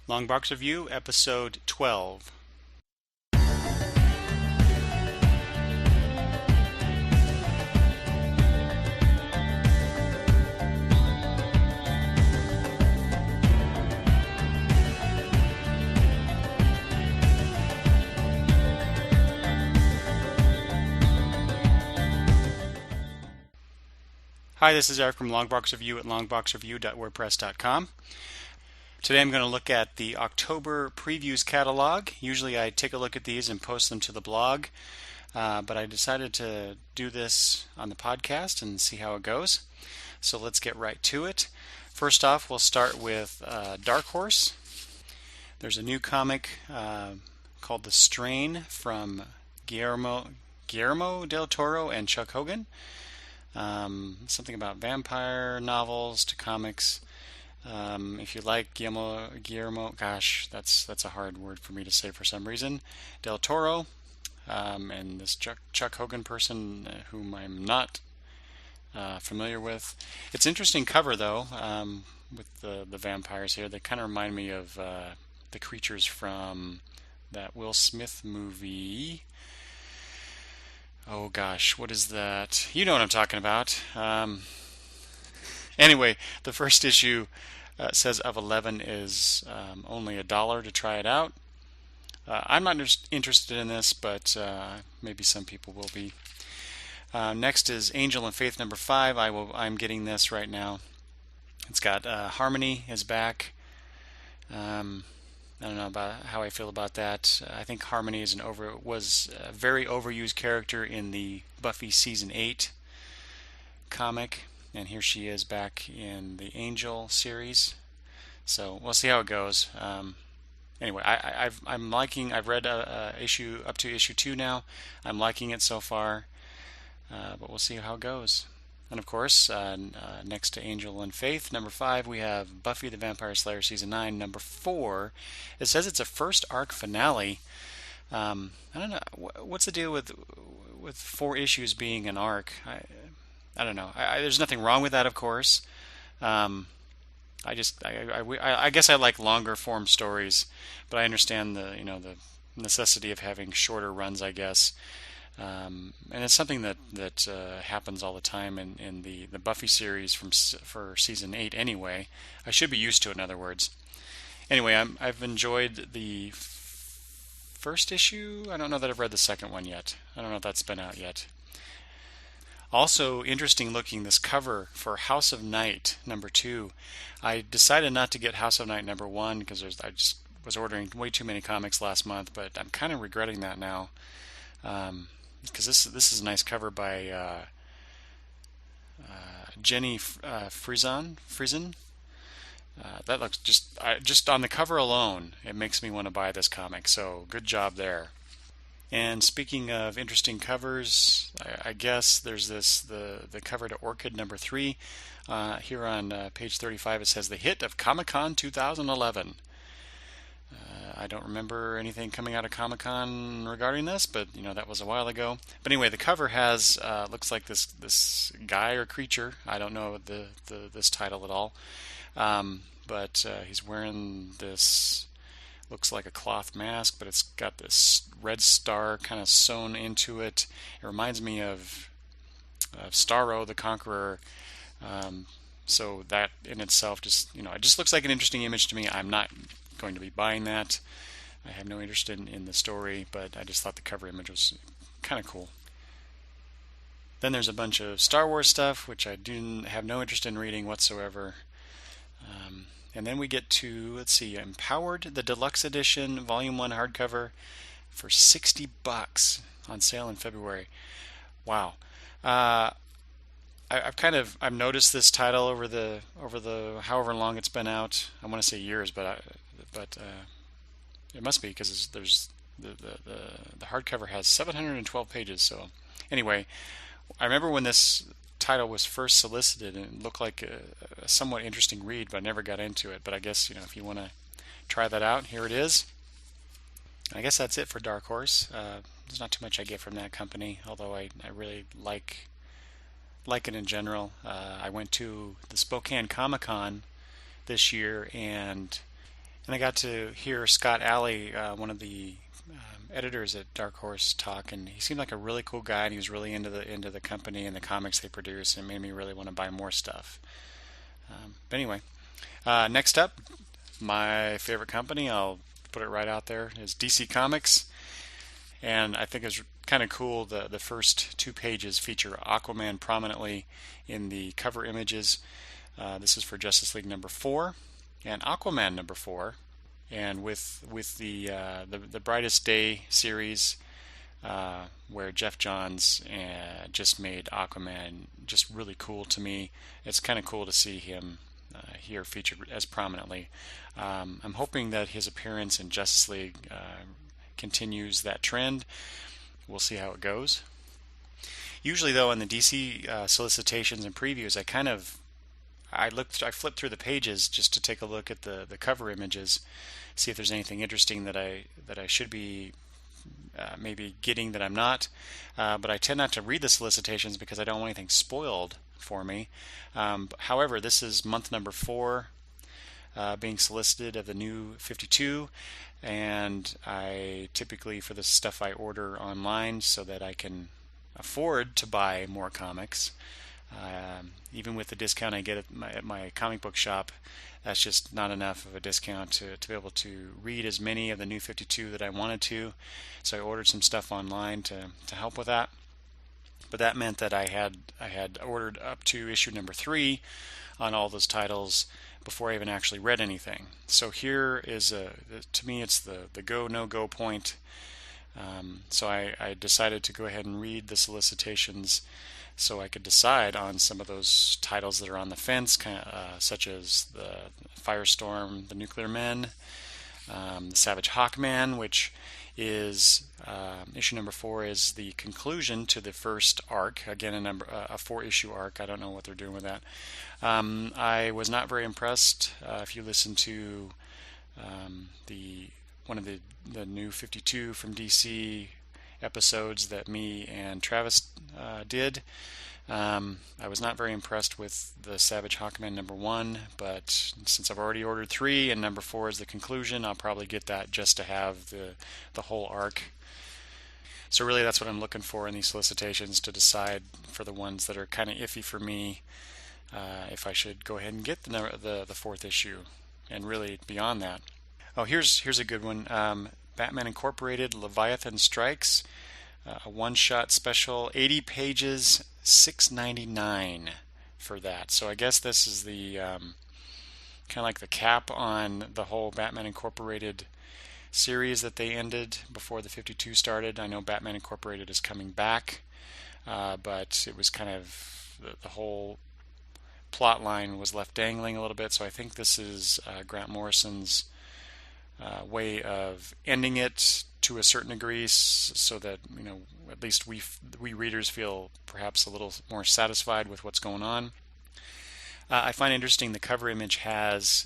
Longbox Review, Episode 12. Hi, this is Eric from Longbox Review at longboxreview.wordpress.com. Today I'm going to look at the October previews catalog. Usually I take a look at these and post them to the blog, but I decided to do this on the podcast and see how it goes. So let's get right to it. First off, we'll start with Dark Horse. There's a new comic called The Strain from Guillermo del Toro and Chuck Hogan. Something about vampire novels to comics. If you like Guillermo, gosh, that's a hard word for me to say for some reason. Del Toro, and this Chuck Hogan person whom I'm not familiar with. It's an interesting cover though, with the vampires here. They kind of remind me of the creatures from that Will Smith movie. Oh gosh, what is that? You know what I'm talking about. Anyway, the first issue says of 11 is only $1 to try it out. I'm not interested in this, but maybe some people will be. Next is Angel and Faith number 5. I'm getting this right now. It's got Harmony is back. I don't know about how I feel about that. I think Harmony was a very overused character in the Buffy season 8 comic, and here she is back in the Angel series. So we'll see how it goes. Anyway, I'm liking. I've read issue up to issue 2 now. I'm liking it so far, but we'll see how it goes. And of course, next to Angel and Faith, number 5, we have Buffy the Vampire Slayer season 9, number 4. It says it's a first arc finale. I don't know what's the deal with 4 issues being an arc. I don't know. There's nothing wrong with that, of course. I guess I like longer form stories, but I understand the necessity of having shorter runs, I guess. And it's something that happens all the time in the Buffy series for season 8 anyway. I should be used to it, in other words. Anyway, I've enjoyed the first issue. I don't know that I've read the second one yet. I don't know if that's been out yet. Also interesting looking, this cover for House of Night number 2. I decided not to get House of Night number 1 because I just was ordering way too many comics last month, but I'm kind of regretting that now. Because this is a nice cover by Jenny Frieson. That looks just on the cover alone, it makes me want to buy this comic. So good job there. And speaking of interesting covers, I guess there's the cover to Orchid number 3. Here on page 35, it says the hit of Comic-Con 2011. I don't remember anything coming out of Comic-Con regarding this, but that was a while ago. But anyway, the cover has looks like this guy or creature. I don't know this title at all, but he's wearing this. Looks like a cloth mask, but it's got this red star kind of sewn into it. It reminds me of Starro the Conqueror. So that in itself it just looks like an interesting image to me. I'm not going to be buying that. I have no interest in the story, but I just thought the cover image was kind of cool. Then there's a bunch of Star Wars stuff, which I do have no interest in reading whatsoever. And then we get to, let's see, Empowered, the Deluxe Edition, Volume 1 hardcover for $60 on sale in February. Wow. I've noticed this title over the however long it's been out. I want to say years, but it must be because there's the hardcover has 712 pages. So anyway, I remember when this title was first solicited and it looked like a somewhat interesting read, but I never got into it. But I guess if you want to try that out, here it is. I guess that's it for Dark Horse. There's not too much I get from that company, although I really like it in general. I went to the Spokane Comic-Con this year, and And I got to hear Scott Alley, one of the editors at Dark Horse, talk, and he seemed like a really cool guy, and he was really into the company and the comics they produce, and it made me really want to buy more stuff. But anyway, next up, my favorite company, I'll put it right out there, is DC Comics. And I think it's kind of cool. The first two pages feature Aquaman prominently in the cover images. This is for Justice League number 4 and Aquaman number 4. And with the Brightest Day series, where Jeff Johns just made Aquaman just really cool to me. It's kind of cool to see him here featured as prominently. I'm hoping that his appearance in Justice League continues that trend. We'll see how it goes. Usually, though, in the DC solicitations and previews, I flipped through the pages just to take a look at the cover images, see if there's anything interesting that I should be maybe getting that I'm not. But I tend not to read the solicitations because I don't want anything spoiled for me. However, this is month number 4 being solicited of the new 52, and I typically, for the stuff I order online so that I can afford to buy more comics, even with the discount I get at my comic book shop, that's just not enough of a discount to be able to read as many of the new 52 that I wanted to. So I ordered some stuff online to help with that. But that meant that I had ordered up to issue number 3 on all those titles before I even actually read anything. So here is to me, it's the go no go point. So I decided to go ahead and read the solicitations so I could decide on some of those titles that are on the fence, such as the Firestorm, the Nuclear Men, the Savage Hawkman, which is issue number 4 is the conclusion to the first arc. Again, a 4-issue arc. I don't know what they're doing with that. I was not very impressed. If you listen to one of the new 52 from DC episodes that me and Travis did, I was not very impressed with the Savage Hawkman number 1, but since I've already ordered 3 and number 4 is the conclusion, I'll probably get that just to have the whole arc. So really that's what I'm looking for in these solicitations, to decide for the ones that are kind of iffy for me, if I should go ahead and get the 4th issue, and really beyond that. Oh, here's a good one. Batman Incorporated Leviathan Strikes, a one-shot special, 80 pages, $6.99 for that. So I guess this is the kind of like the cap on the whole Batman Incorporated series that they ended before the 52 started. I know Batman Incorporated is coming back, but it was kind of the whole plot line was left dangling a little bit. So I think this is Grant Morrison's way of ending it to a certain degree, so that at least we readers feel perhaps a little more satisfied with what's going on. I find interesting the cover image has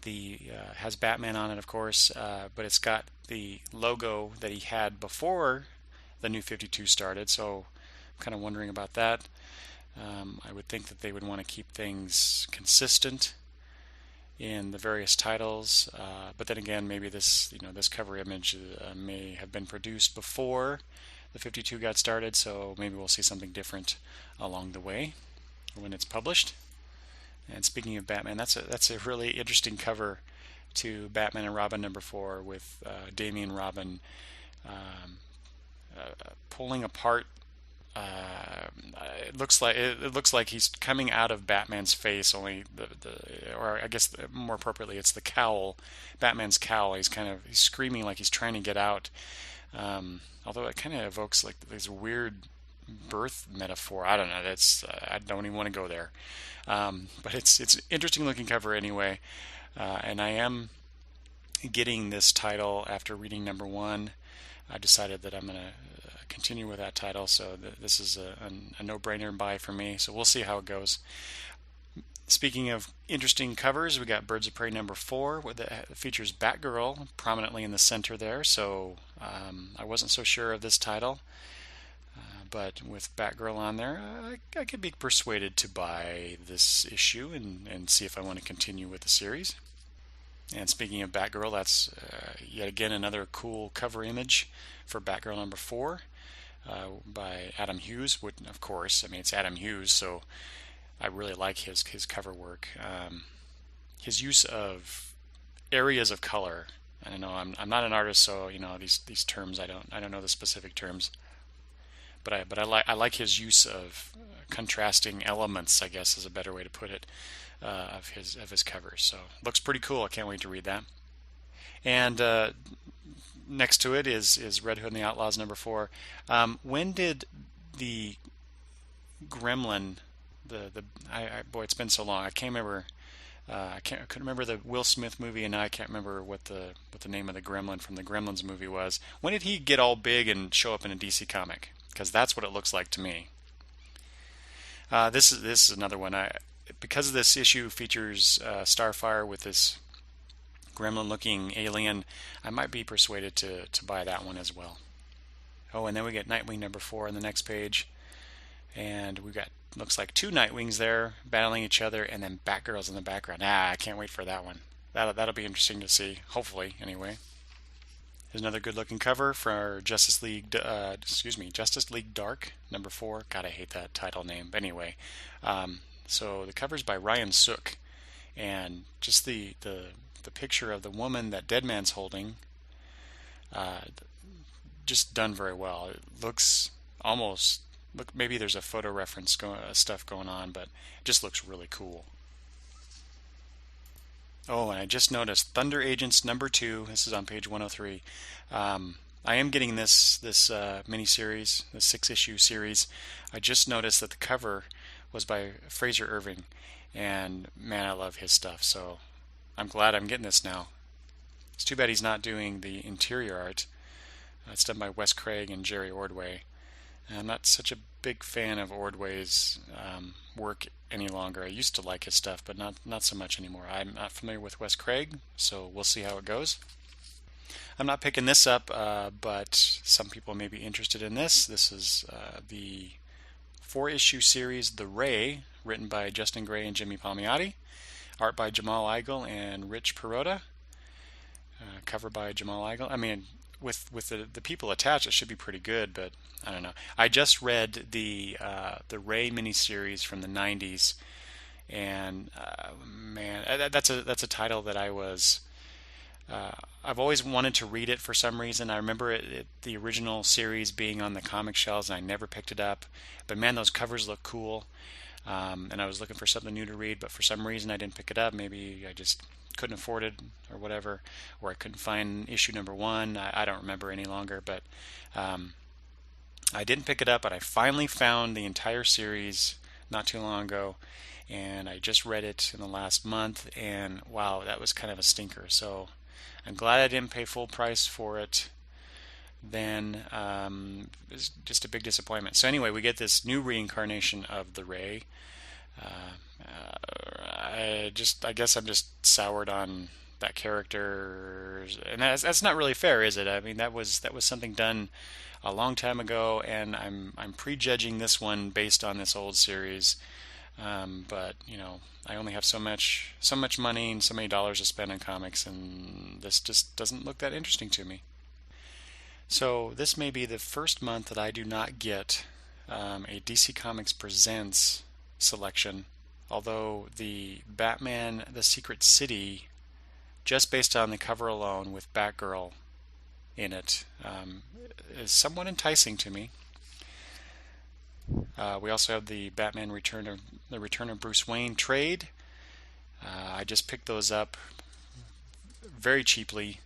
Batman on it, of course, but it's got the logo that he had before the new 52 started. So I'm kind of wondering about that. I would think that they would want to keep things consistent in the various titles, but then again, maybe this cover image may have been produced before the 52 got started, so maybe we'll see something different along the way when it's published. And speaking of Batman, that's a really interesting cover to Batman and Robin number 4, with Damian Robin pulling apart. It looks like he's coming out of Batman's face. Only or I guess more appropriately, it's the cowl, Batman's cowl. He's screaming like he's trying to get out. Although it kind of evokes like this weird birth metaphor. I don't know. I don't even want to go there. But it's an interesting looking cover anyway. And I am getting this title after reading number 1. I decided that I'm going to continue with that title, so this is a no-brainer buy for me. So we'll see how it goes. Speaking of interesting covers, we got Birds of Prey number 4, that features Batgirl prominently in the center there. So I wasn't so sure of this title, but with Batgirl on there, I could be persuaded to buy this issue and see if I want to continue with the series. And speaking of Batgirl, that's yet again another cool cover image for Batgirl number 4 by Adam Hughes. Of course, I mean it's Adam Hughes, so I really like his cover work. His use of areas of color. I don't know. I'm not an artist, so these terms I don't know the specific terms. But I like his use of contrasting elements, I guess is a better way to put it, of his covers. So looks pretty cool. I can't wait to read that. And next to it is Red Hood and the Outlaws number 4. When did the Gremlin boy, it's been so long. I can't remember. I couldn't remember the Will Smith movie, and now I can't remember what the name of the Gremlin from the Gremlins movie was. When did he get all big and show up in a DC comic? Because that's what it looks like to me. This is another one. Because this issue features Starfire with this gremlin-looking alien, I might be persuaded to buy that one as well. Oh, and then we get Nightwing number 4 on the next page, and we've got looks like 2 Nightwings there battling each other, and then Batgirl's in the background. I can't wait for that one. That'll be interesting to see. Hopefully, anyway. There's another good-looking cover for Justice League Dark number 4. God, I hate that title name. But anyway, so the cover's by Ryan Sook, and just the picture of the woman that Deadman's holding, uh, just done very well. It looks almost maybe there's a photo reference stuff going on, but it just looks really cool. Oh, and I just noticed Thunder Agents number 2. This is on page 103. I am getting this mini-series, the 6-issue series. I just noticed that the cover was by Fraser Irving, and man, I love his stuff. So I'm glad I'm getting this now. It's too bad he's not doing the interior art. It's done by Wes Craig and Jerry Ordway. And I'm not such a big fan of Ordway's work any longer. I used to like his stuff, but not so much anymore. I'm not familiar with Wes Craig, so we'll see how it goes. I'm not picking this up, but some people may be interested in this. This is the 4-issue series, The Ray, written by Justin Gray and Jimmy Palmiotti, art by Jamal Igle and Rich Perrotta, cover by Jamal Igle. I mean, with the people attached, it should be pretty good, but I don't know. I just read the Ray miniseries from the '90s, and man, that's a title that I've always wanted to read it for some reason. I remember the original series being on the comic shelves, and I never picked it up. But man, those covers look cool, and I was looking for something new to read, but for some reason I didn't pick it up. Maybe I just couldn't afford it or whatever, or I couldn't find issue number 1. I don't remember any longer, but I didn't pick it up, but I finally found the entire series not too long ago, and I just read it in the last month, and wow, that was kind of a stinker. So I'm glad I didn't pay full price for it then. It's just a big disappointment. So anyway, we get this new reincarnation of the Ray. I guess I'm just soured on that character, and that's not really fair, is it? I mean, that was something done a long time ago, and I'm prejudging this one based on this old series. But I only have so much money and so many dollars to spend on comics, and this just doesn't look that interesting to me. So this may be the first month that I do not get a DC Comics Presents selection, although the Batman The Secret City, just based on the cover alone with Batgirl in it, is somewhat enticing to me. We also have the Batman Return of Bruce Wayne trade. I just picked those up very cheaply,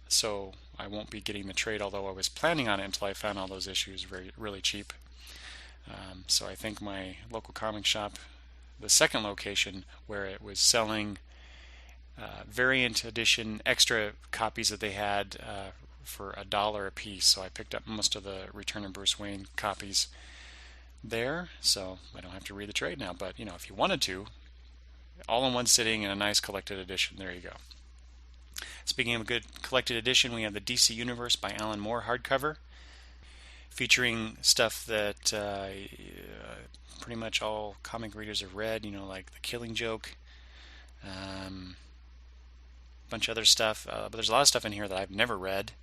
so I won't be getting the trade, although I was planning on it until I found all those issues really cheap. So I think my local comic shop, the second location where it was selling variant edition extra copies that they had for $1 a piece, so I picked up most of the Return of Bruce Wayne copies there, so I don't have to read the trade now. But if you wanted to, all in one sitting in a nice collected edition, there you go. Speaking of a good collected edition, we have the DC Universe by Alan Moore hardcover, featuring stuff that pretty much all comic readers have read, like The Killing Joke, bunch of other stuff, but there's a lot of stuff in here that I've never read.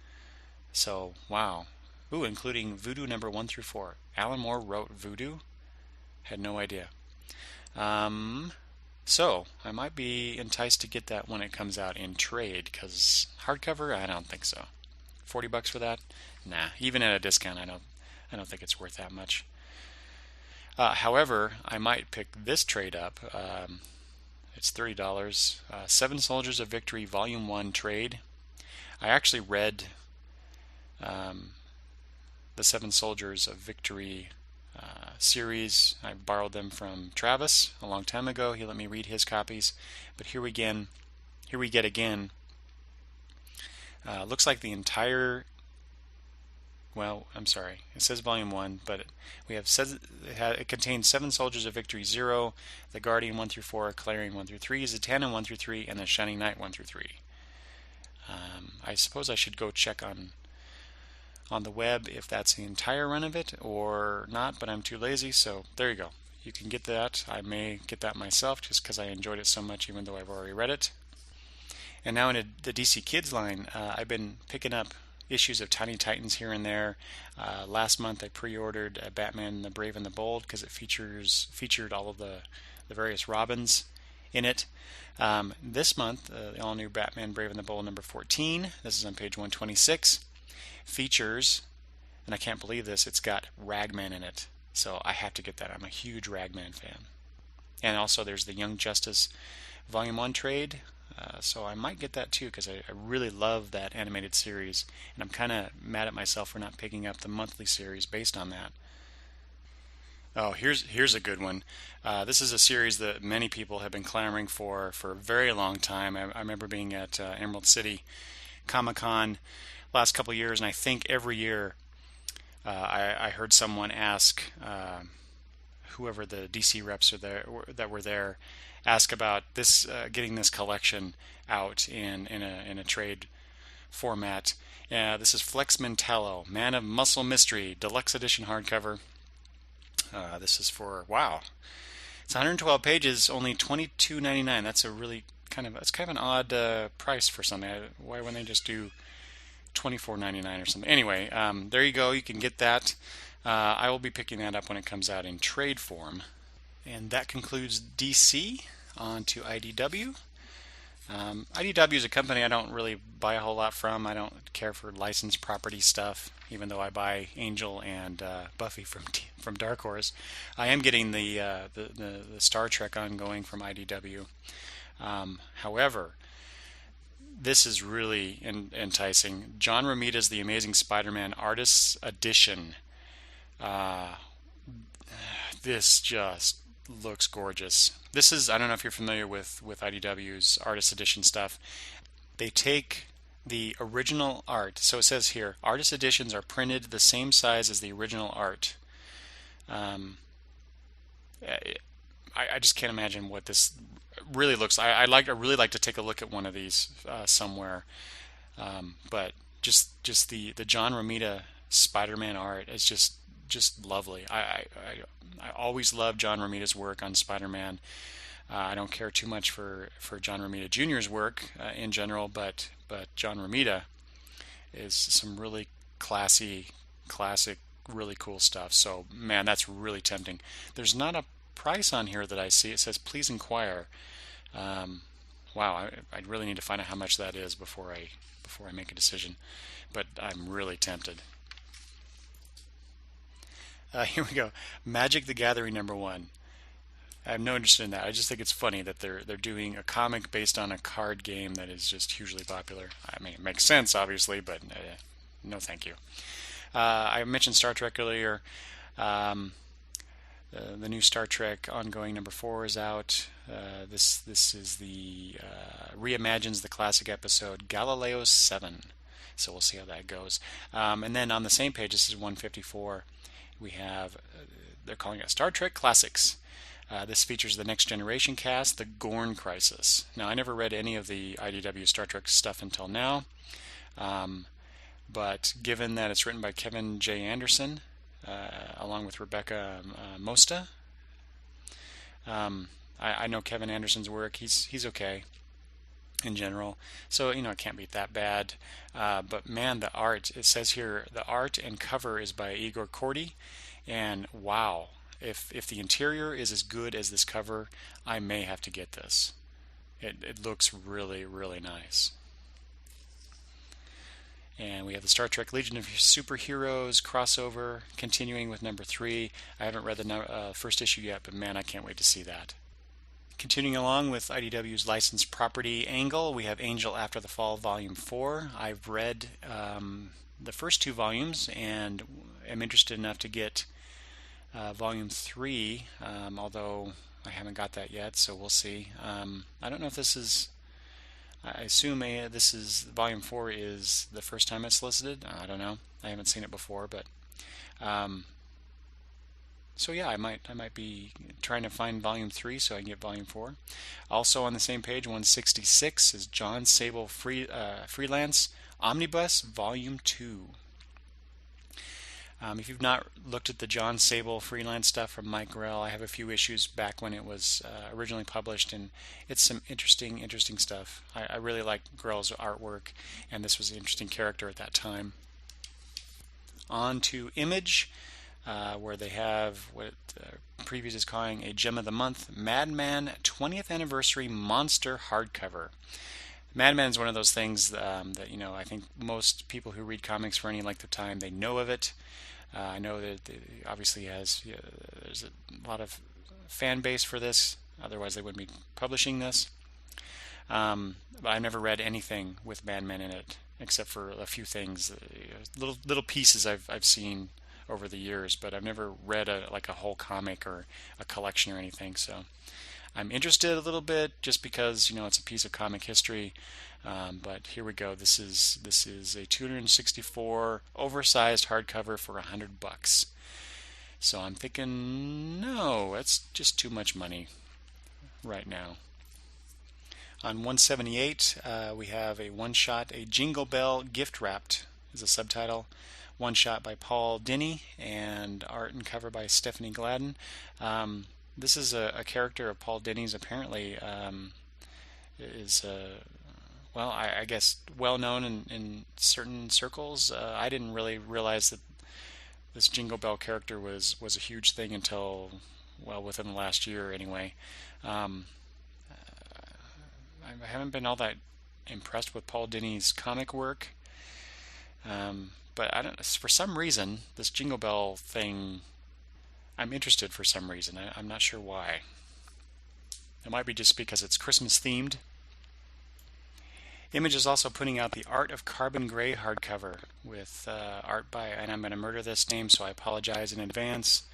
So, wow. Ooh, including Voodoo number 1 through 4. Alan Moore wrote Voodoo? Had no idea. So, I might be enticed to get that when it comes out in trade, because hardcover, I don't think so. $40 for that? Nah, even at a discount, I don't think it's worth that much. However, I might pick this trade up. It's $30. Seven Soldiers of Victory Volume 1 trade. I actually read the Seven Soldiers of Victory series. I borrowed them from Travis a long time ago. He let me read his copies. But here we get again. Looks like the entire. Well, I'm sorry. It says Volume 1, but we have said it contains Seven Soldiers of Victory 0, The Guardian 1 through 4, Clarion 1 through 3, Zatanna 1 through 3, and The Shining Knight 1 through 3. I suppose I should go check on the web if that's the entire run of it or not, but I'm too lazy, so there you go. You can get that. I may get that myself just because I enjoyed it so much, even though I've already read it. And now in the DC Kids line, I've been picking up issues of Tiny Titans here and there. Last month I pre-ordered Batman the Brave and the Bold because it featured all of the various Robins in it. This month, the all-new Batman Brave and the Bold number 14, this is on page 126, features, and I can't believe this, it's got Ragman in it. So I have to get that. I'm a huge Ragman fan. And also there's the Young Justice Volume 1 trade. So I might get that too because I really love that animated series, and I'm kind of mad at myself for not picking up the monthly series based on that. Oh, here's a good one. This is a series that many people have been clamoring for a very long time. I remember being at Emerald City Comic-Con last couple of years, and I think every year I heard someone ask whoever the DC reps that were there ask about this getting this collection out in a trade format. This is Flex Mentallo, Man of Muscle Mystery, Deluxe Edition hardcover. This is for it's 112 pages, only $22.99. That's kind of an odd price for something. Why wouldn't they just do $24.99 or something? Anyway, there you go. You can get that. I will be picking that up when it comes out in trade form. And that concludes DC. On to IDW. IDW is a company I don't really buy a whole lot from. I don't care for licensed property stuff, even though I buy Angel and Buffy from Dark Horse. I am getting the Star Trek ongoing from IDW. However, this is really enticing. John Romita's The Amazing Spider-Man Artists Edition. This just looks gorgeous. This is, I don't know if you're familiar with IDW's Artist Edition stuff. They take the original art. So it says here, Artist Editions are printed the same size as the original art. I just can't imagine what this really looks like. I really like to take a look at one of these somewhere. But just the John Romita Spider-Man art is just lovely. I always love John Romita's work on Spider-Man. I don't care too much for John Romita Jr.'s work in general, but John Romita is some really classic, really cool stuff. So, man, that's really tempting. There's not a price on here that I see. It says, please inquire. Wow, I really need to find out how much that is before I make a decision. But I'm really tempted. Here we go. Magic the Gathering number 1. I have no interest in that. I just think it's funny that they're doing a comic based on a card game that is just hugely popular. I mean, it makes sense, obviously, but no thank you. I mentioned Star Trek earlier. The new Star Trek ongoing number 4 is out. This is the reimagines the classic episode Galileo 7. So we'll see how that goes. And then on the same page, this is 154. We have, they're calling it Star Trek Classics. This features the Next Generation cast, the Gorn Crisis. Now, I never read any of the IDW Star Trek stuff until now, but given that it's written by Kevin J. Anderson, along with Rebecca Mosta, I know Kevin Anderson's work. He's okay. in general. So, it can't be that bad. But man, the art, it says here, the art and cover is by Igor Kordy. And wow, if the interior is as good as this cover, I may have to get this. It looks really, really nice. And we have the Star Trek Legion of Superheroes crossover continuing with number 3. I haven't read the first issue yet, but man, I can't wait to see that. Continuing along with IDW's licensed property angle, we have Angel After the Fall Volume 4. I've read the first 2 volumes and am interested enough to get Volume 3, although I haven't got that yet, so we'll see. I don't know if this is... I assume this is Volume 4 is the first time it's listed. I don't know. I haven't seen it before, but... So yeah, I might be trying to find Volume 3 so I can get Volume 4. Also on the same page, 166 is John Sable Freelance Omnibus Volume 2. If you've not looked at the John Sable freelance stuff from Mike Grell, I have a few issues back when it was originally published, and it's some interesting stuff. I really like Grell's artwork, and this was an interesting character at that time. On to Image. Where they have what Previews is calling a Gem of the Month, Madman 20th Anniversary Monster Hardcover. Madman is one of those things that I think most people who read comics for any length of time, they know of it. I know that it obviously there's a lot of fan base for this, otherwise they wouldn't be publishing this. But I've never read anything with Madman in it, except for a few things, little pieces I've seen over the years, but I've never read a whole comic or a collection or anything. So I'm interested a little bit just because it's a piece of comic history. But here we go. This is a 264 oversized hardcover for $100. So I'm thinking, no, that's just too much money right now. On 178, we have a one-shot, a Jingle Bell Gift Wrapped is a subtitle. One shot by Paul Dini and art and cover by Stephanie Gladden. This is a character of Paul Dini's. Apparently, is I guess well known in certain circles. I didn't really realize that this Jingle Bell character was a huge thing until within the last year anyway. I haven't been all that impressed with Paul Dini's comic work. But I don't. For some reason, this Jingle Bell thing, I'm interested for some reason. I'm not sure why. It might be just because it's Christmas themed. Image is also putting out the Art of Carbon Gray hardcover with art by, and I'm going to murder this name, so I apologize in advance.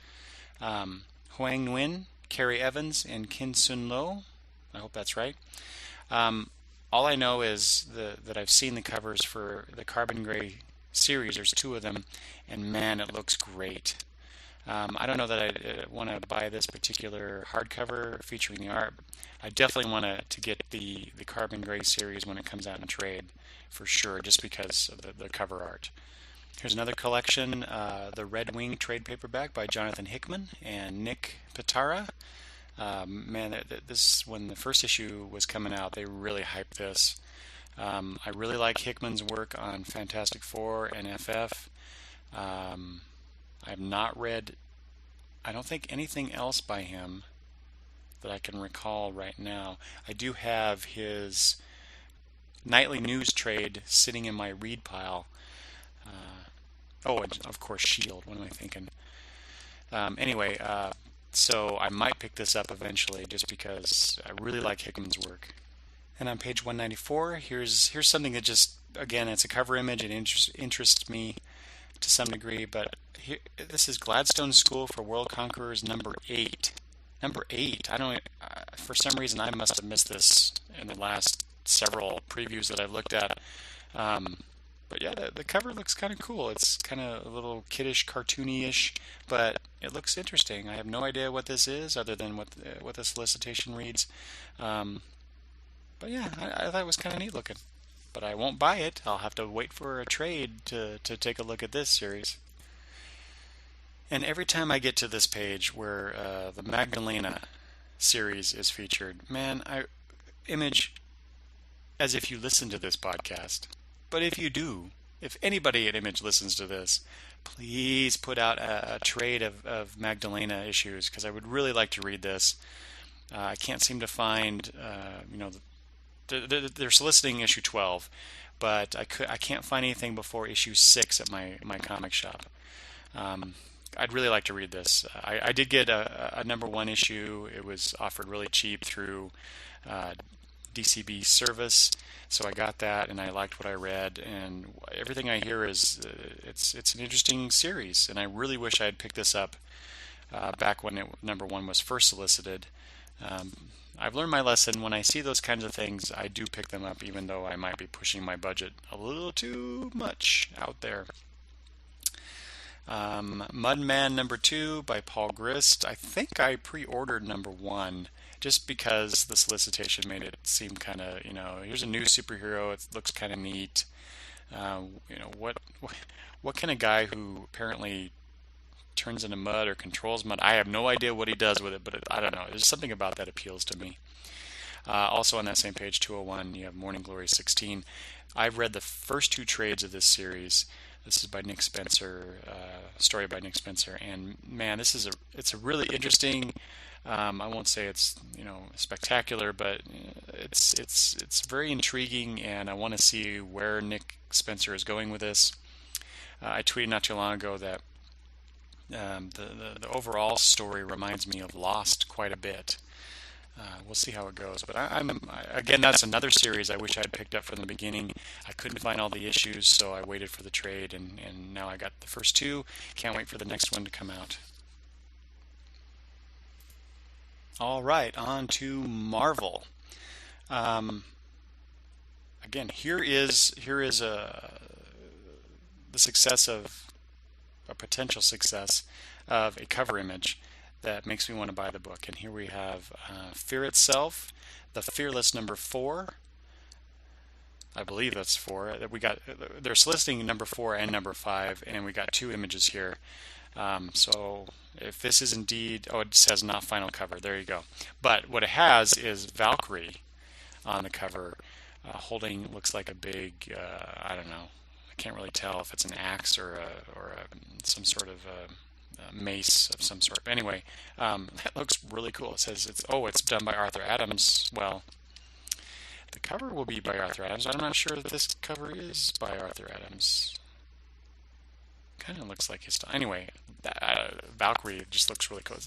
Huang Nguyen, Carrie Evans, and Kim Sun Lo. I hope that's right. All I know is that I've seen the covers for the Carbon Gray series. There's 2 of them, and man, it looks great. I don't know that I want to buy this particular hardcover featuring the art. I definitely want to get the Carbon Gray series when it comes out in trade, for sure, just because of the cover art. Here's another collection, the Red Wing trade paperback by Jonathan Hickman and Nick Pitara. Man, this when the first issue was coming out, they really hyped this. I really like Hickman's work on Fantastic Four and FF. I've not read, I don't think, anything else by him that I can recall right now. I do have his nightly news trade sitting in my read pile. And of course S.H.I.E.L.D. What am I thinking? Anyway, so I might pick this up eventually just because I really like Hickman's work. And on page 194, here's something that just, again, it's a cover image. It interests me to some degree, but this is Gladstone School for World Conquerors number 8. Number 8. I don't. For some reason, I must have missed this in the last several previews that I've looked at. But yeah, the cover looks kind of cool. It's kind of a little kiddish, cartoony-ish, but it looks interesting. I have no idea what this is, other than what the solicitation reads. But yeah, I thought it was kind of neat looking. But I won't buy it. I'll have to wait for a trade to take a look at this series. And every time I get to this page where the Magdalena series is featured, man, Image, as if you listen to this podcast. But if you do, if anybody at Image listens to this, please put out a trade of Magdalena issues because I would really like to read this. I can't seem to find, they're soliciting issue 12, but I can't find anything before issue 6 at my comic shop. Um, I'd really like to read this. I did get a number one issue. It was offered really cheap through uh, DCB service, so I got that, and I liked what I read. And everything I hear is it's an interesting series, and I really wish I had picked this up back when number one was first solicited. Um, I've learned my lesson. When I see those kinds of things, I do pick them up, even though I might be pushing my budget a little too much out there. Mudman number 2 by Paul Grist. I think I pre-ordered number 1 just because the solicitation made it seem kind of, here's a new superhero. It looks kind of neat. What can a guy who apparently turns into mud or controls mud? I have no idea what he does with it, but I don't know. There's something about that appeals to me. Also on that same page, 201, you have Morning Glory 16. I've read the first 2 trades of this series. This is by Nick Spencer, story by Nick Spencer, and man, it's a really interesting. I won't say it's spectacular, but it's very intriguing, and I want to see where Nick Spencer is going with this. I tweeted not too long ago that the overall story reminds me of Lost quite a bit. We'll see how it goes. But again, that's another series I wish I had picked up from the beginning. I couldn't find all the issues, so I waited for the trade, and now I got the first 2. Can't wait for the next one to come out. All right, on to Marvel. Um, Again, here is the success of a potential success of a cover image that makes me want to buy the book. And here we have Fear Itself, the Fearless number 4. I believe that's 4. We got they're soliciting number 4 and number 5, and we got 2 images here. So if this is indeed, it says not final cover. There you go. But what it has is Valkyrie on the cover, holding looks like a big I don't know. I can't really tell if it's an axe or some sort of mace of some sort. But anyway, that looks really cool. It says it's done by Arthur Adams. Well, the cover will be by Arthur Adams. I'm not sure that this cover is by Arthur Adams. Kind of looks like his style. Anyway, Valkyrie just looks really cool.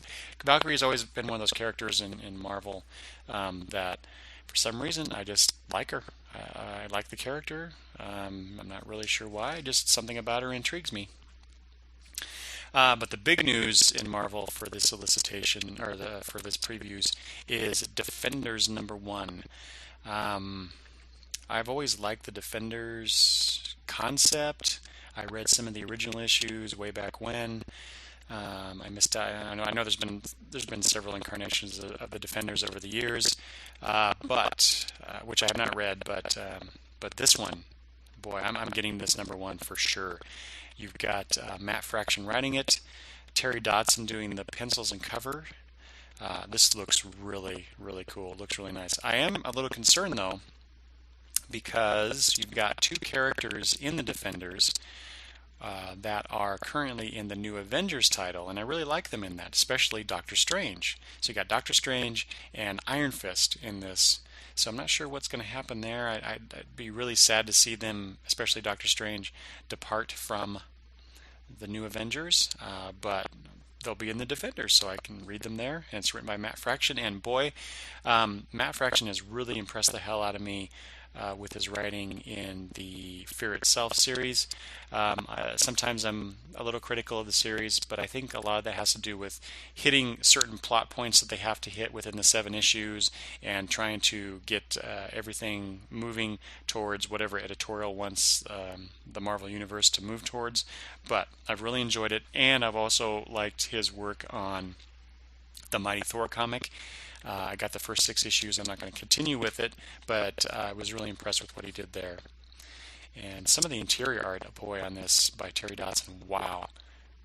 Valkyrie has always been one of those characters in Marvel that for some reason I just like her. I like the character. I'm not really sure why. Just something about her intrigues me. But the big news in Marvel for this solicitation or for this previews is Defenders number 1. I've always liked the Defenders concept. I read some of the original issues way back when. I missed out. I know there's been several incarnations of the Defenders over the years, but which I have not read. But this one, boy, I'm getting this number 1 for sure. You've got Matt Fraction writing it, Terry Dodson doing the pencils and cover. This looks really, really cool. It looks really nice. I am a little concerned though, because you've got 2 characters in the Defenders that are currently in the new Avengers title, and I really like them in that, especially Doctor Strange. So you got Doctor Strange and Iron Fist in this. So I'm not sure what's going to happen there. I'd be really sad to see them, especially Doctor Strange, depart from the new Avengers, but they'll be in the Defenders, so I can read them there. And it's written by Matt Fraction, and boy, Matt Fraction has really impressed the hell out of me with his writing in the Fear Itself series. Sometimes I'm a little critical of the series, but I think a lot of that has to do with hitting certain plot points that they have to hit within the 7 issues and trying to get everything moving towards whatever editorial wants the Marvel Universe to move towards. But I've really enjoyed it, and I've also liked his work on the Mighty Thor comic. I got the first 6 issues. I'm not going to continue with it, but I was really impressed with what he did there. And some of the interior art, boy, on this by Terry Dodson, wow,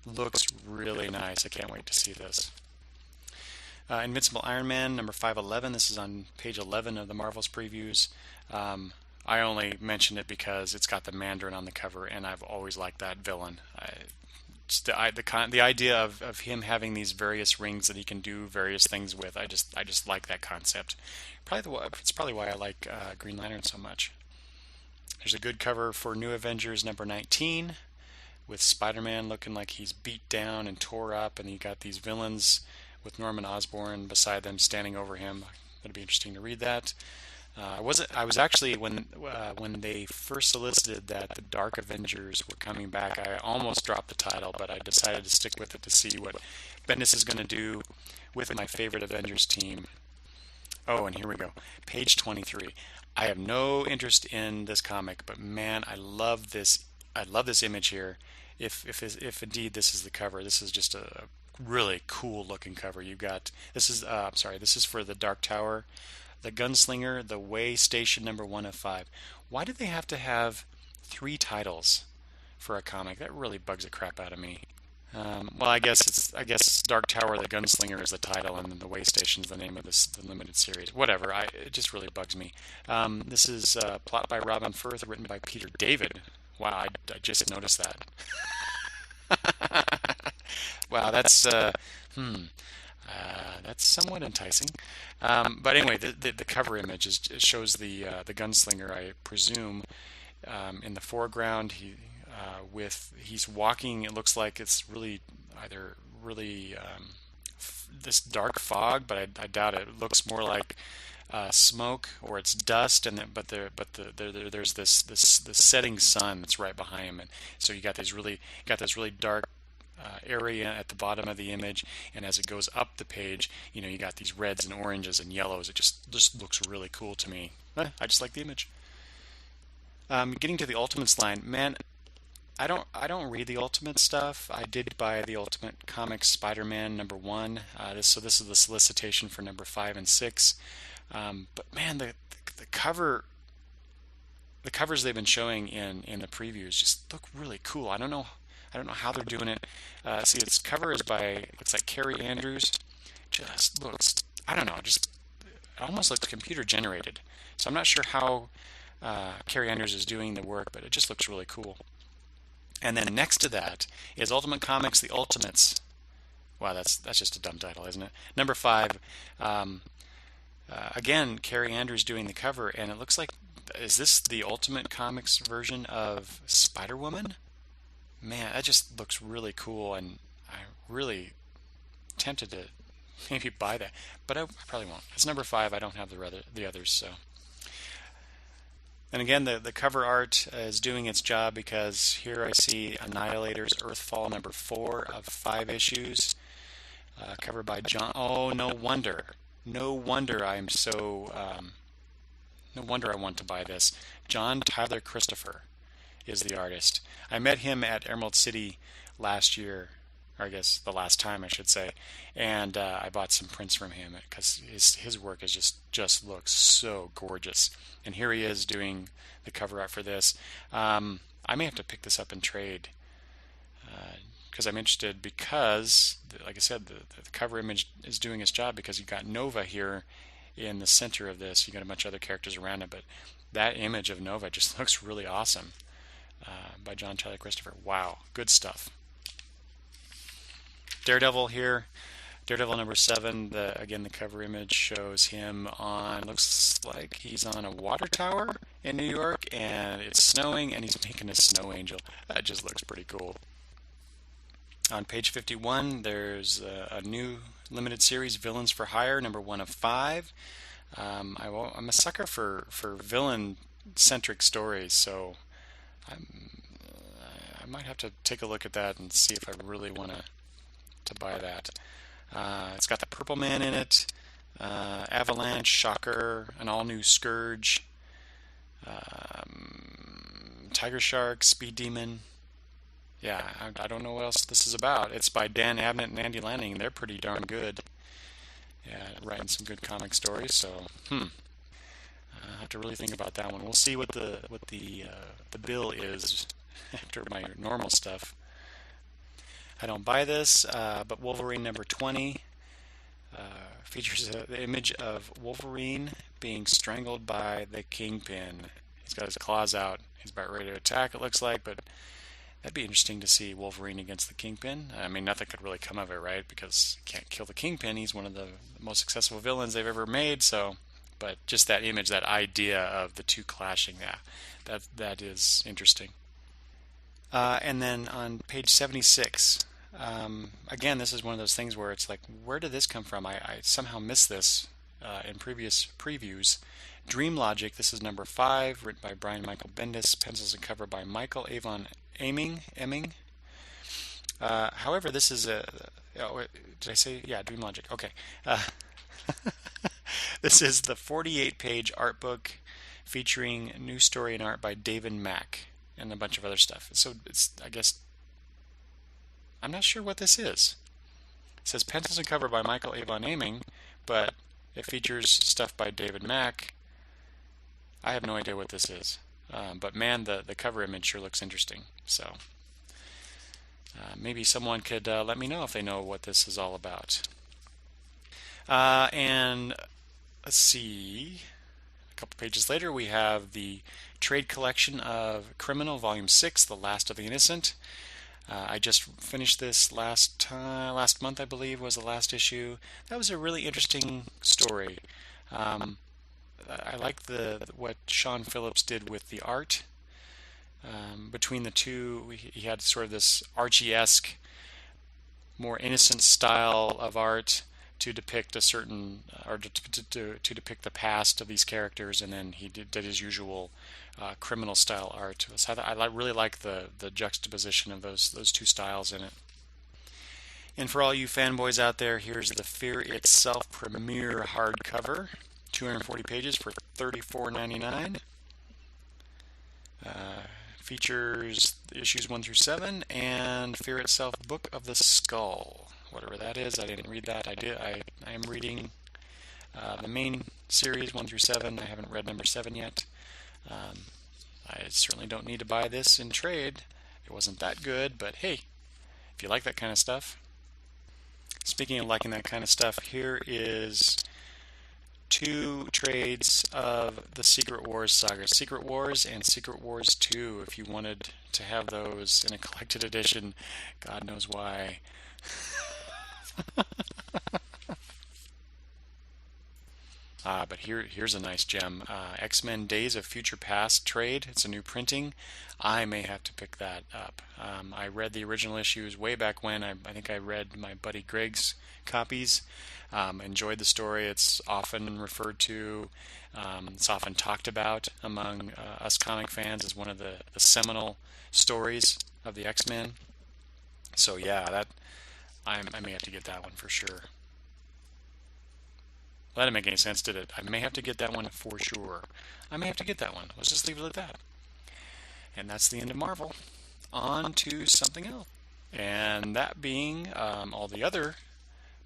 looks really nice. I can't wait to see this. Invincible Iron Man number 511. This is on page 11 of the Marvel's previews. Um, I only mention it because it's got the Mandarin on the cover, and I've always liked that villain. Just the idea of him having these various rings that he can do various things with. I just like that concept. It's probably why I like Green Lantern so much. There's a good cover for New Avengers number 19 with Spider-Man looking like he's beat down and tore up, and you got these villains with Norman Osborn beside them standing over him. It'll be interesting to read that. I was actually when they first solicited that the Dark Avengers were coming back, I almost dropped the title, but I decided to stick with it to see what Bendis is going to do with my favorite Avengers team. Oh, and here we go. Page 23. I have no interest in this comic, but man, I love this. I love this image here. If indeed this is the cover, this is just a really cool looking cover. You got this is I'm sorry, this is for the Dark Tower, the Gunslinger, the Way Station number 1 of 5. Why do they have to have 3 titles for a comic? That really bugs the crap out of me. Well, I guess Dark Tower, the Gunslinger is the title, and the Way Station is the name of the limited series. Whatever, it just really bugs me. This is plot by Robin Firth, written by Peter David. Wow, I just noticed that. Wow, that's somewhat enticing. But anyway, the cover image it shows the gunslinger, I presume, in the foreground. He's walking. It looks like it's really either really this dark fog, but I doubt it. It looks more like smoke or it's dust, and there's this setting sun that's right behind him, and so you got this really dark area at the bottom of the image, and as it goes up the page, you got these reds and oranges and yellows. It just looks really cool to me. I just like the image. Getting to the Ultimates line, man, I don't read the Ultimate stuff. I did buy the Ultimate Comics Spider-Man number 1. This is the solicitation for number 5 and 6. But man, the covers they've been showing in the previews just look really cool. I don't know how they're doing it. See, its cover is by, looks like Carrie Andrews. Just looks, I don't know, just it almost looks computer generated. So I'm not sure how Carrie Andrews is doing the work, but it just looks really cool. And then next to that is Ultimate Comics, The Ultimates. Wow, that's just a dumb title, isn't it? Number 5. Again, Carrie Andrews doing the cover, and it looks like, is this the Ultimate Comics version of Spider-Woman? Man, that just looks really cool, and I'm really tempted to maybe buy that, but I probably won't. It's number 5. I don't have the others, so. And again, the cover art is doing its job, because here I see Annihilator's Earthfall number 4 of 5 issues, covered by John. Oh, no wonder I'm so. No wonder I want to buy this. John Tyler Christopher is the artist. I met him at Emerald City last year, or I guess the last time I should say, and I bought some prints from him because his work is just looks so gorgeous. And here he is doing the cover art for this. I may have to pick this up in trade because I'm interested, because like I said, the cover image is doing its job, because you got Nova here in the center of this. You got a bunch of other characters around it, but that image of Nova just looks really awesome. By John Tyler Christopher. Wow, good stuff. Daredevil here. Daredevil number 7. Again, the cover image shows him looks like he's on a water tower in New York, and it's snowing, and he's making a snow angel. That just looks pretty cool. On page 51, there's a new limited series, Villains for Hire, number 1 of 5. I'm a sucker for villain-centric stories, so I might have to take a look at that and see if I really want to buy that. It's got the Purple Man in it, Avalanche, Shocker, an all-new Scourge, Tiger Shark, Speed Demon. Yeah, I don't know what else this is about. It's by Dan Abnett and Andy Lanning. They're pretty darn good. Yeah, writing some good comic stories. So, I have to really think about that one. We'll see what the bill is after my normal stuff. I don't buy this, but Wolverine number 20. Features the image of Wolverine being strangled by the Kingpin. He's got his claws out. He's about ready to attack, it looks like, but that'd be interesting to see Wolverine against the Kingpin. I mean, nothing could really come of it, right? Because you can't kill the Kingpin. He's one of the most successful villains they've ever made. So, but just that image, that idea of the two clashing, that is interesting. And then on page 76, again, this is one of those things where it's like, where did this come from? I somehow missed this in previous previews. Dream Logic, this is number 5, written by Brian Michael Bendis, pencils and cover by Michael Avon Emming. However, this is a. Oh, did I say? Yeah, Dream Logic. Okay. This is the 48-page art book featuring new story and art by David Mack and a bunch of other stuff. So it's, I guess, I'm not sure what this is. It says pencils and cover by Michael Avon Emming, but it features stuff by David Mack. I have no idea what this is. But man, the cover image sure looks interesting. So maybe someone could let me know if they know what this is all about. And let's see. A couple pages later, we have the trade collection of Criminal, Volume 6, The Last of the Innocent. I just finished this last month, I believe, was the last issue. That was a really interesting story. I like what Sean Phillips did with the art. Between the two, he had sort of this Archie-esque, more innocent style of art to depict a certain, or to depict the past of these characters, and then he did his usual criminal style art. So I really like the juxtaposition of those two styles in it. And for all you fanboys out there, here's the Fear Itself premiere hardcover, 240 pages for $34.99. Features issues 1 through 7 and Fear Itself Book of the Skull, whatever that is. I didn't read that. I am reading the main series 1 through 7. I haven't read number 7 yet. I certainly don't need to buy this in trade. It wasn't that good, but hey, if you like that kind of stuff. Speaking of liking that kind of stuff, here is 2 trades of the Secret Wars saga, Secret Wars and Secret Wars 2, if you wanted to have those in a collected edition. God knows why. But here's a nice gem. X-Men Days of Future Past trade. It's a new printing. I may have to pick that up. I read the original issues way back when. I think I read my buddy Greg's copies. Enjoyed the story. It's often referred to. It's often talked about among us comic fans as one of the seminal stories of the X-Men. So yeah, that I may have to get that one for sure. Well, that didn't make any sense, did it? I may have to get that one for sure. I may have to get that one. Let's just leave it at that. And that's the end of Marvel. On to something else. And that being all the other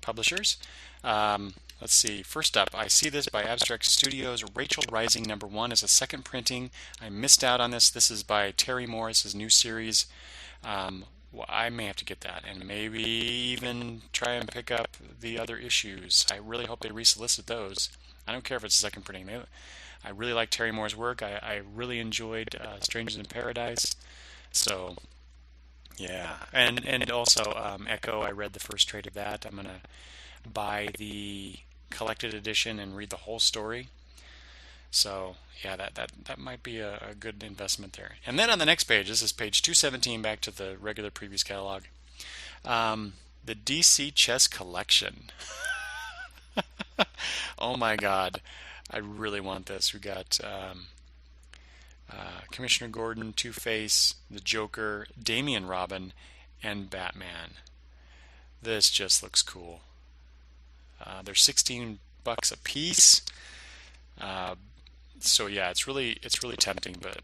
publishers. Let's see. First up, I See This by Abstract Studios. Rachel Rising #1 is a second printing. I missed out on this. This is by Terry Morris's new series. Well, I may have to get that and maybe even try and pick up the other issues. I really hope they resolicit those. I don't care if it's a second printing. I really like Terry Moore's work. I really enjoyed Strangers in Paradise. So, yeah. And also Echo, I read the first trade of that. I'm going to buy the collected edition and read the whole story. So yeah, that might be a good investment there. And then on the next page, this is page 217, back to the regular previous catalog. The DC Chess Collection. Oh my God, I really want this. We got Commissioner Gordon, Two-Face, the Joker, Damian Robin, and Batman. This just looks cool. They're $16 a piece. So yeah, it's really tempting, but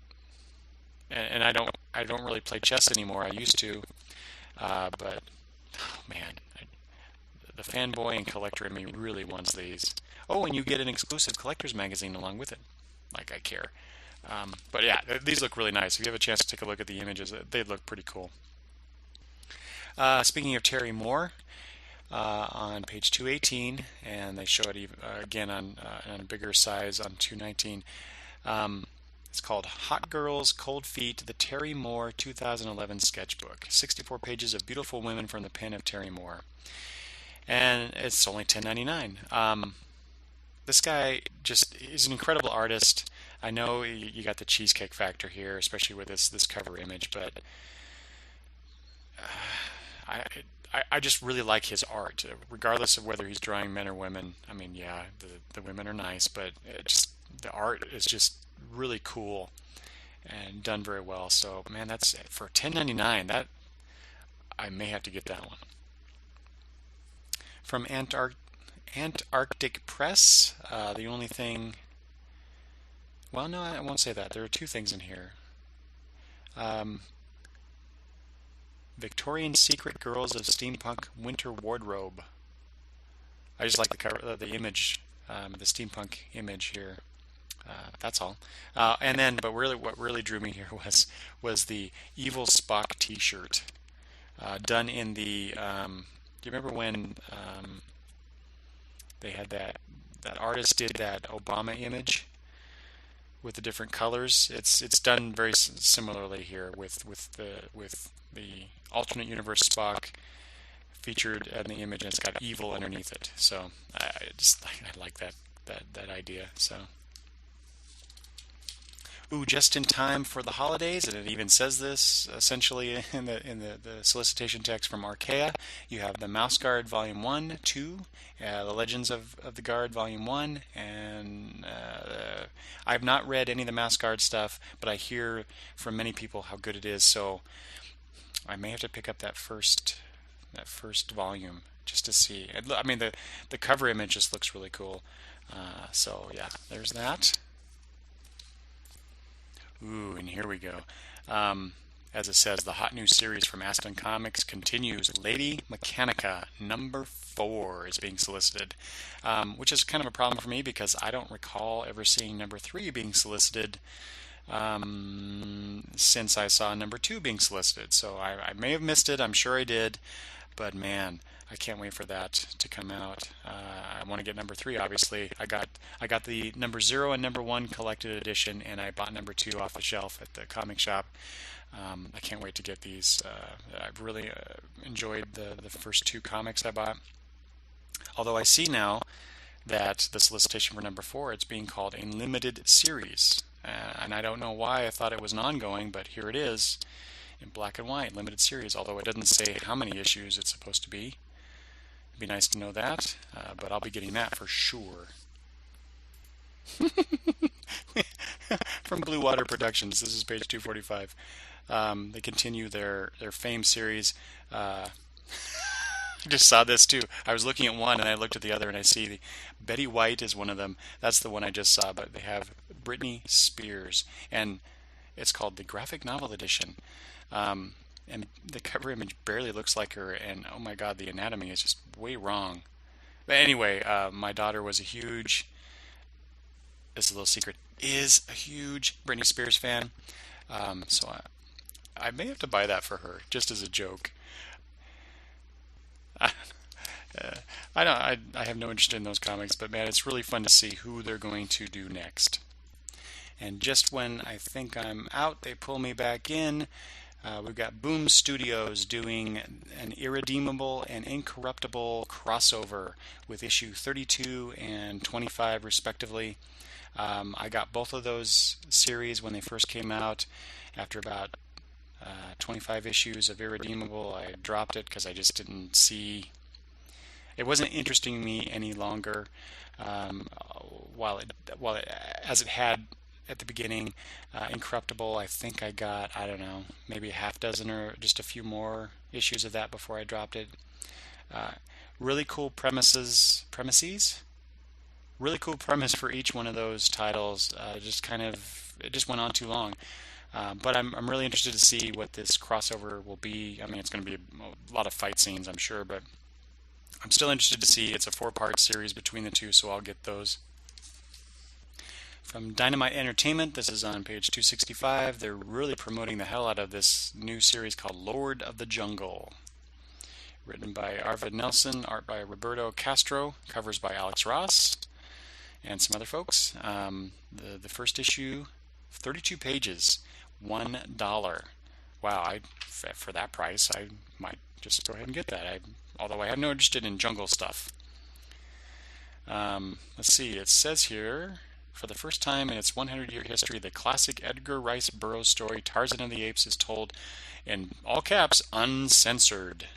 and I don't really play chess anymore. I used to, but oh man, the fanboy and collector in me really wants these. Oh, and you get an exclusive collector's magazine along with it. Like I care. But yeah, these look really nice. If you have a chance to take a look at the images, they look pretty cool. Speaking of Terry Moore, on page 218, and they show it again on a bigger size on 219. It's called Hot Girls, Cold Feet, the Terry Moore 2011 Sketchbook. 64 pages of beautiful women from the pen of Terry Moore. And it's only $10.99. This guy just is an incredible artist. I know you got the cheesecake factor here, especially with this cover image, but I, I just really like his art, regardless of whether he's drawing men or women. I mean, yeah, the women are nice, but the art is just really cool and done very well. So, man, that's for $10.99. That I may have to get that one. From Antarctic Press, the only thing. Well, no, I won't say that. There are two things in here. Victorian Secret Girls of Steampunk Winter Wardrobe. I just like the cover, the image, the steampunk image here. That's all. And then, but really, what really drew me here was the Evil Spock T-shirt, done in the. Do you remember when they had that artist did that Obama image with the different colors? It's done very similarly here with the alternate universe Spock featured in the image, and it's got evil underneath it. So I like that idea. So. Ooh, just in time for the holidays, and it even says this essentially in the solicitation text from Archaea. You have the Mouse Guard Volume 1, 2, the Legends of the Guard Volume 1, and I've not read any of the Mouse Guard stuff, but I hear from many people how good it is, so I may have to pick up that first volume just to see. I mean, the cover image just looks really cool. So yeah, there's that. Ooh, and here we go. As it says, the hot new series from Aston Comics continues. Lady Mechanica #4 is being solicited, which is kind of a problem for me because I don't recall ever seeing #3 being solicited since I saw #2 being solicited. So I may have missed it. I'm sure I did, but man, I can't wait for that to come out. I want to get #3. Obviously, I got the #0 and #1 collected edition, and I bought #2 off the shelf at the comic shop. I can't wait to get these. I've really enjoyed the first 2 comics I bought. Although I see now that the solicitation for #4, it's being called a limited series, and I don't know why I thought it was an ongoing, but here it is in black and white, limited series. Although it doesn't say how many issues it's supposed to be. It'd be nice to know that, but I'll be getting that for sure. From Blue Water Productions, this is page 245. They continue their Fame series. I just saw this too. I was looking at one and I looked at the other, and I see Betty White is one of them. That's the one I just saw, but they have Britney Spears, and it's called the Graphic Novel Edition. And the cover image barely looks like her, and oh my god, the anatomy is just way wrong. But anyway, my daughter was a huge, it's a little secret, is a huge Britney Spears fan. So I may have to buy that for her, just as a joke. I have no interest in those comics, but man, it's really fun to see who they're going to do next. And just when I think I'm out, they pull me back in. We've got Boom Studios doing an Irredeemable and Incorruptible crossover with issue 32 and 25 respectively. I got both of those series when they first came out. After about 25 issues of Irredeemable, I dropped it because I just didn't see... It wasn't interesting me any longer, as it had at the beginning. Incorruptible, I think I got, I don't know, maybe a half dozen or just a few more issues of that before I dropped it. Really cool premises. Really cool premise for each one of those titles. It just went on too long. But I'm really interested to see what this crossover will be. I mean, it's going to be a lot of fight scenes, I'm sure, but I'm still interested to see. It's a 4-part series between the two, so I'll get those. From Dynamite Entertainment, this is on page 265. They're really promoting the hell out of this new series called Lord of the Jungle. Written by Arvid Nelson, art by Roberto Castro, covers by Alex Ross, and some other folks. The first issue, 32 pages, $1. Wow, for that price, I might just go ahead and get that. Although I have no interest in jungle stuff. Let's see, it says here, for the first time in its 100-year history, the classic Edgar Rice Burroughs story Tarzan of the Apes is told in all caps, uncensored,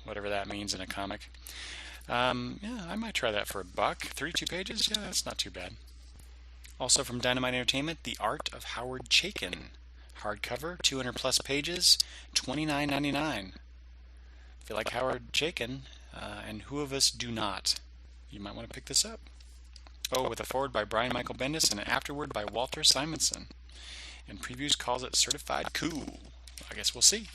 whatever that means in a comic. Yeah, I might try that for $1. 32 pages? Yeah, that's not too bad. Also from Dynamite Entertainment, The Art of Howard Chaykin. Hardcover, 200 plus pages, $29.99. If you like Howard Chaykin, and who of us do not, you might want to pick this up. Oh, with a foreword by Brian Michael Bendis and an afterword by Walter Simonson. And Previews calls it certified cool. I guess we'll see.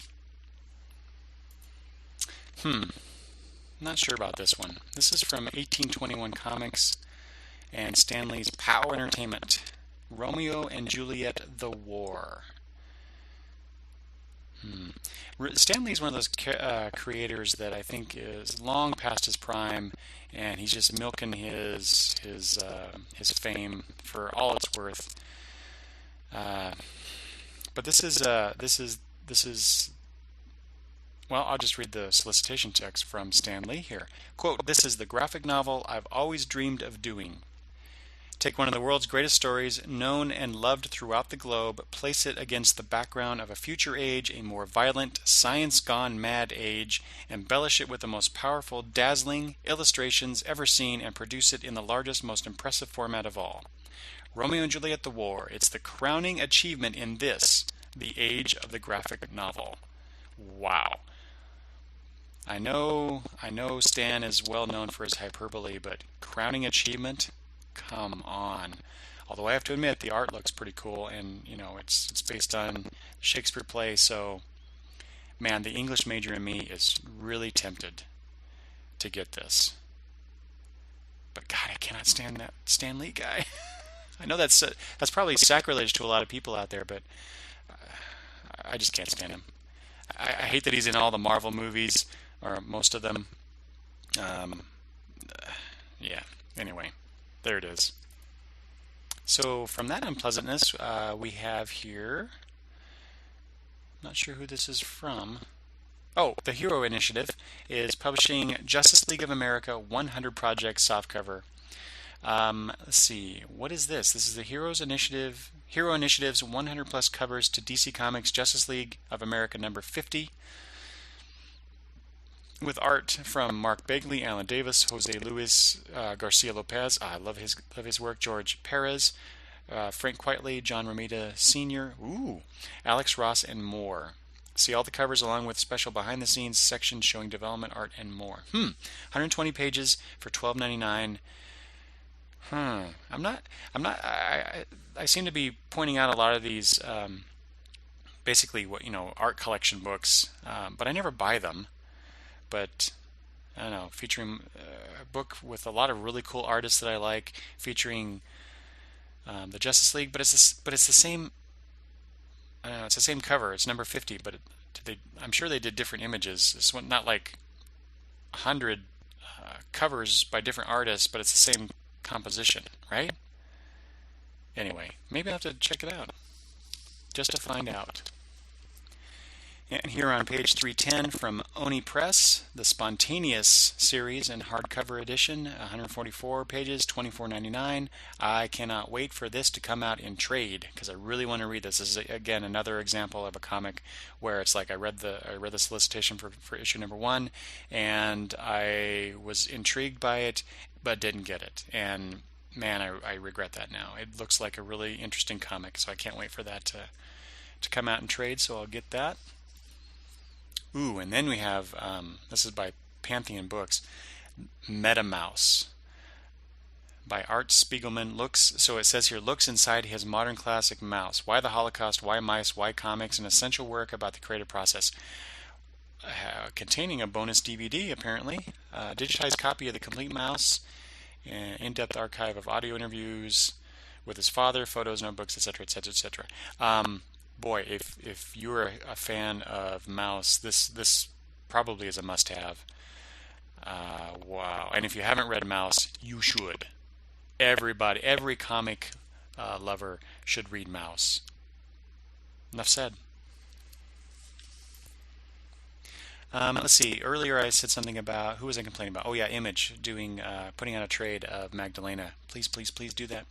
Not sure about this one. This is from 1821 Comics and Stan Lee's POW Entertainment. Romeo and Juliet, The War. Stan Lee's one of those creators that I think is long past his prime, and he's just milking his fame for all it's worth. But this is well, I'll just read the solicitation text from Stan Lee here. Quote, "This is the graphic novel I've always dreamed of doing. Take one of the world's greatest stories, known and loved throughout the globe, place it against the background of a future age, a more violent, science-gone-mad age, embellish it with the most powerful, dazzling illustrations ever seen, and produce it in the largest, most impressive format of all. Romeo and Juliet, The War. It's the crowning achievement in this, the age of the graphic novel." Wow. I know Stan is well known for his hyperbole, but crowning achievement? Come on. Although I have to admit, the art looks pretty cool, and it's based on Shakespeare play, so man, the English major in me is really tempted to get this. But God, I cannot stand that Stan Lee guy. I know that's probably sacrilege to a lot of people out there, but I just can't stand him. I hate that he's in all the Marvel movies, or most of them. Yeah, anyway, there it is. So from that unpleasantness, we have here, not sure who this is from. Oh, the Hero Initiative is publishing Justice League of America 100 Project softcover. Let's see, what is this? This is the Hero Initiative's 100 plus covers to DC Comics Justice League of America number 50, with art from Mark Bagley, Alan Davis, Jose Luis Garcia Lopez. I love his work. George Perez, Frank Quitely, John Romita Sr., Alex Ross, and more. See all the covers along with special behind-the-scenes sections showing development art and more. 120 pages for $12.99. I seem to be pointing out a lot of these, basically art collection books, but I never buy them. But I don't know, featuring a book with a lot of really cool artists that I like, featuring the Justice League, but it's the same. I don't know, it's the same cover. It's number 50, but I'm sure they did different images. This one, not like 100 covers by different artists, but it's the same composition, right? Anyway, maybe I'll have to check it out just to find out. And here on page 310 from Oni Press, the Spontaneous series in hardcover edition, 144 pages, $24.99. I cannot wait for this to come out in trade because I really want to read this. This is again another example of a comic where it's like I read the solicitation for issue number 1, and I was intrigued by it but didn't get it. And man, I regret that now. It looks like a really interesting comic, so I can't wait for that to come out in trade. So I'll get that. And then we have, this is by Pantheon Books, MetaMouse by Art Spiegelman. So it says here, looks inside his modern classic mouse. Why the Holocaust? Why mice? Why comics? An essential work about the creative process. Containing a bonus DVD, apparently. Digitized copy of the complete mouse. In-depth archive of audio interviews with his father, photos, notebooks, etc., etc., etc. Boy, if you're a fan of Mouse, this probably is a must-have. Wow. And if you haven't read Mouse, you should. Everybody, every comic lover should read Mouse. Enough said. Let's see. Earlier I said something about, who was I complaining about? Oh yeah, Image doing putting out a trade of Magdalena. Please, please, please do that.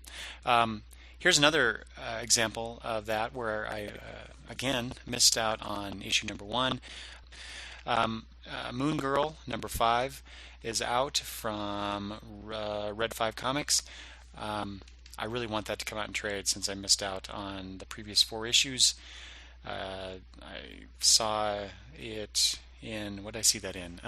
Here's another example of that where I again missed out on issue number 1. Moon Girl number 5 is out from Red 5 Comics. I really want that to come out in trade since I missed out on the previous 4 issues. I saw it in, what did I see that in?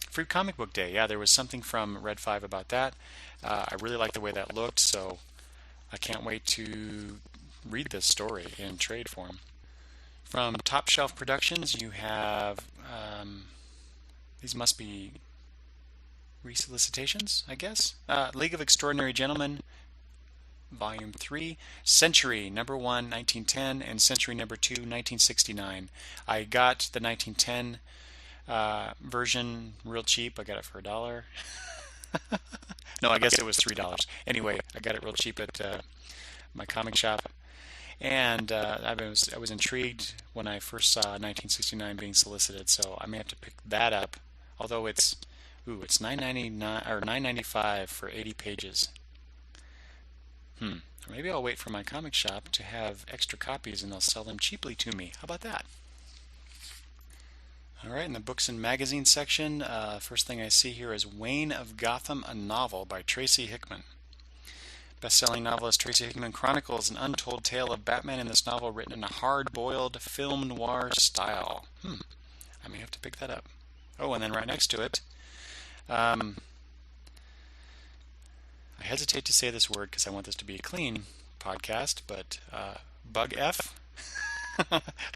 Free Comic Book Day. Yeah, there was something from Red 5 about that. I really like the way that looked, so I can't wait to read this story in trade form. From Top Shelf Productions, you have, these must be resolicitations, I guess. League of Extraordinary Gentlemen, Volume 3, Century number 1, 1910, and Century number 2, 1969. I got the 1910 version real cheap. I got it for $1. No, I guess it was $3. Anyway, I got it real cheap at my comic shop. And I was intrigued when I first saw 1969 being solicited, so I may have to pick that up. Although it's $9.99 or $9.95 for 80 pages. Maybe I'll wait for my comic shop to have extra copies and they'll sell them cheaply to me. How about that? Alright, in the books and magazines section, first thing I see here is Wayne of Gotham, a novel by Tracy Hickman. Best-selling novelist Tracy Hickman chronicles an untold tale of Batman in this novel written in a hard-boiled film noir style. I may have to pick that up. Oh, and then right next to it, I hesitate to say this word because I want this to be a clean podcast, but Bug F,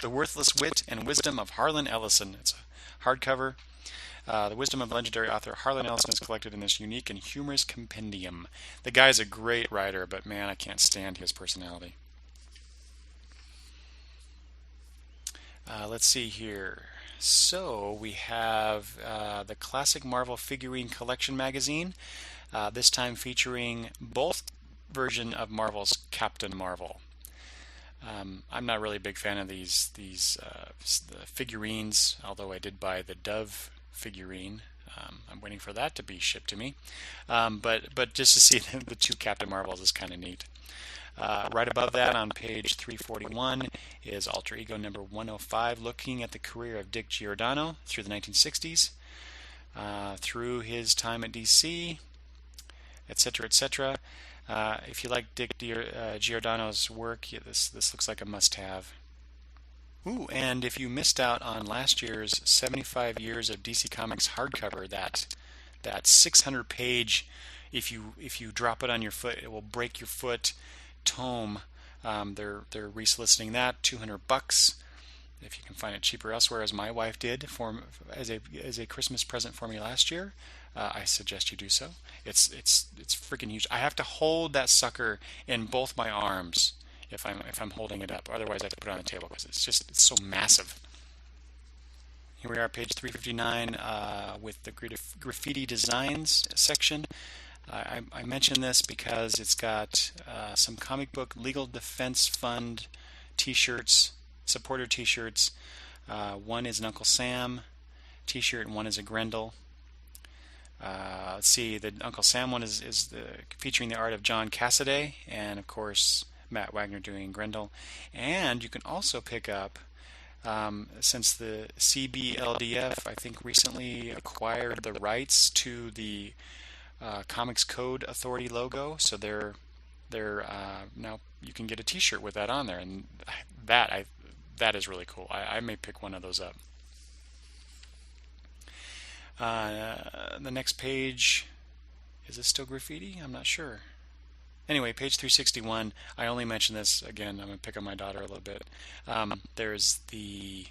The Worthless Wit and Wisdom of Harlan Ellison. It's a hardcover. The wisdom of legendary author Harlan Ellison is collected in this unique and humorous compendium. The guy's a great writer, but man, I can't stand his personality. Let's see here. So we have the Classic Marvel Figurine Collection magazine, this time featuring both version of Marvel's Captain Marvel. I'm not really a big fan of these the figurines, although I did buy the Dove figurine. I'm waiting for that to be shipped to me. But just to see the 2 Captain Marvels is kind of neat. Right above that on page 341 is Alter Ego number 105, looking at the career of Dick Giordano through the 1960s, through his time at DC, etc., etc. If you like Dick Giordano's work, this looks like a must-have. Ooh, and if you missed out on last year's 75 Years of DC Comics hardcover, that 600-page, if you drop it on your foot, it will break your foot tome. They're resoliciting that, $200 if you can find it cheaper elsewhere, as my wife did as a Christmas present for me last year. I suggest you do so. It's freaking huge. I have to hold that sucker in both my arms if I'm holding it up. Otherwise, I have to put it on the table because it's so massive. Here we are, page 359, with the graffiti designs section. I mention this because it's got some comic book legal defense fund t-shirts, supporter t-shirts. One is an Uncle Sam t-shirt and one is a Grendel. Let's see, the Uncle Sam one is featuring the art of John Cassaday, and of course Matt Wagner doing Grendel. And you can also pick up, since the CBLDF I think recently acquired the rights to the Comics Code Authority logo, so they're now you can get a t-shirt with that on there, and that is really cool. I may pick one of those up. The next page, is it still graffiti? I'm not sure. Anyway, page 361, I only mention this, again, I'm going to pick on my daughter a little bit. There's the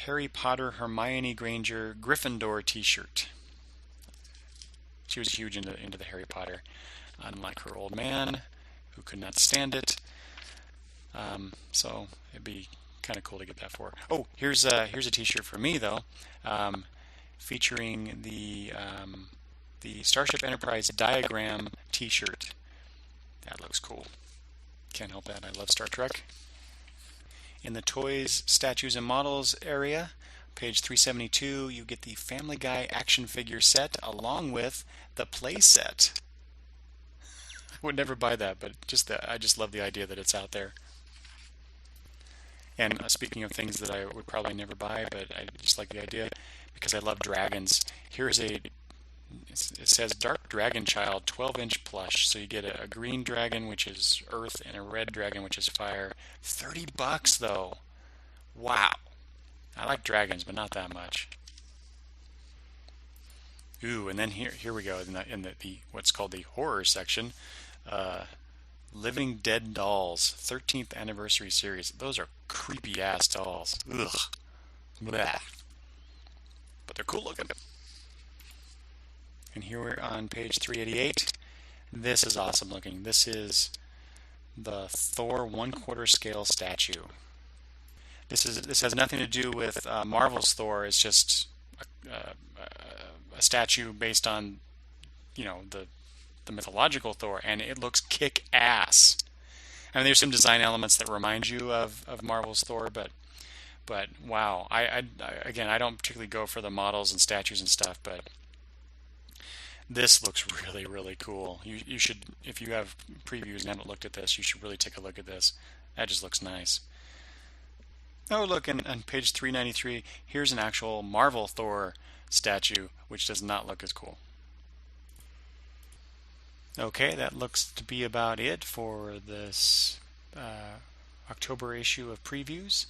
Harry Potter Hermione Granger Gryffindor t-shirt. She was huge into the Harry Potter, unlike her old man, who could not stand it. So it'd be kind of cool to get that for. Oh, here's a T-shirt for me though, featuring the Starship Enterprise diagram T-shirt. That looks cool. Can't help that. I love Star Trek. In the toys, statues, and models area, page 372, you get the Family Guy action figure set along with the play set. I would never buy that, but I just love the idea that it's out there. And speaking of things that I would probably never buy, but I just like the idea because I love dragons. It says Dark Dragon Child 12-inch plush. So you get a green dragon, which is earth, and a red dragon, which is fire. $30 though. Wow. I like dragons, but not that much. Ooh, and then here we go in the what's called the horror section. Living Dead Dolls 13th Anniversary Series. Those are creepy ass dolls. Ugh. Blah. But they're cool looking. And here we're on page 388. This is awesome looking. This is the Thor 1/4 scale statue. This has nothing to do with Marvel's Thor. It's just a statue based on, the mythological Thor, and it looks kick ass. I mean, there's some design elements that remind you of Marvel's Thor, but wow. Again, I don't particularly go for the models and statues and stuff, but this looks really, really cool. You should, if you have previews and haven't looked at this, you should really take a look at this. That just looks nice. Oh, look, on page 393, here's an actual Marvel Thor statue, which does not look as cool. Okay, that looks to be about it for this October issue of previews.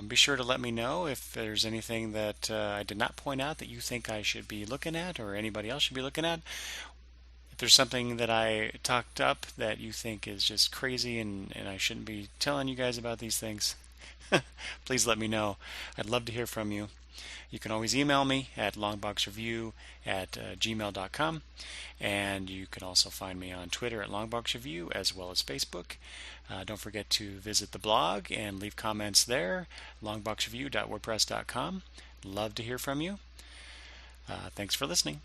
Be sure to let me know if there's anything that I did not point out that you think I should be looking at or anybody else should be looking at. If there's something that I talked up that you think is just crazy and I shouldn't be telling you guys about these things, please let me know. I'd love to hear from you. You can always email me at longboxreview@gmail.com, and you can also find me on Twitter at longboxreview as well as Facebook. Don't forget to visit the blog and leave comments there, longboxreview.wordpress.com. Love to hear from you. Thanks for listening.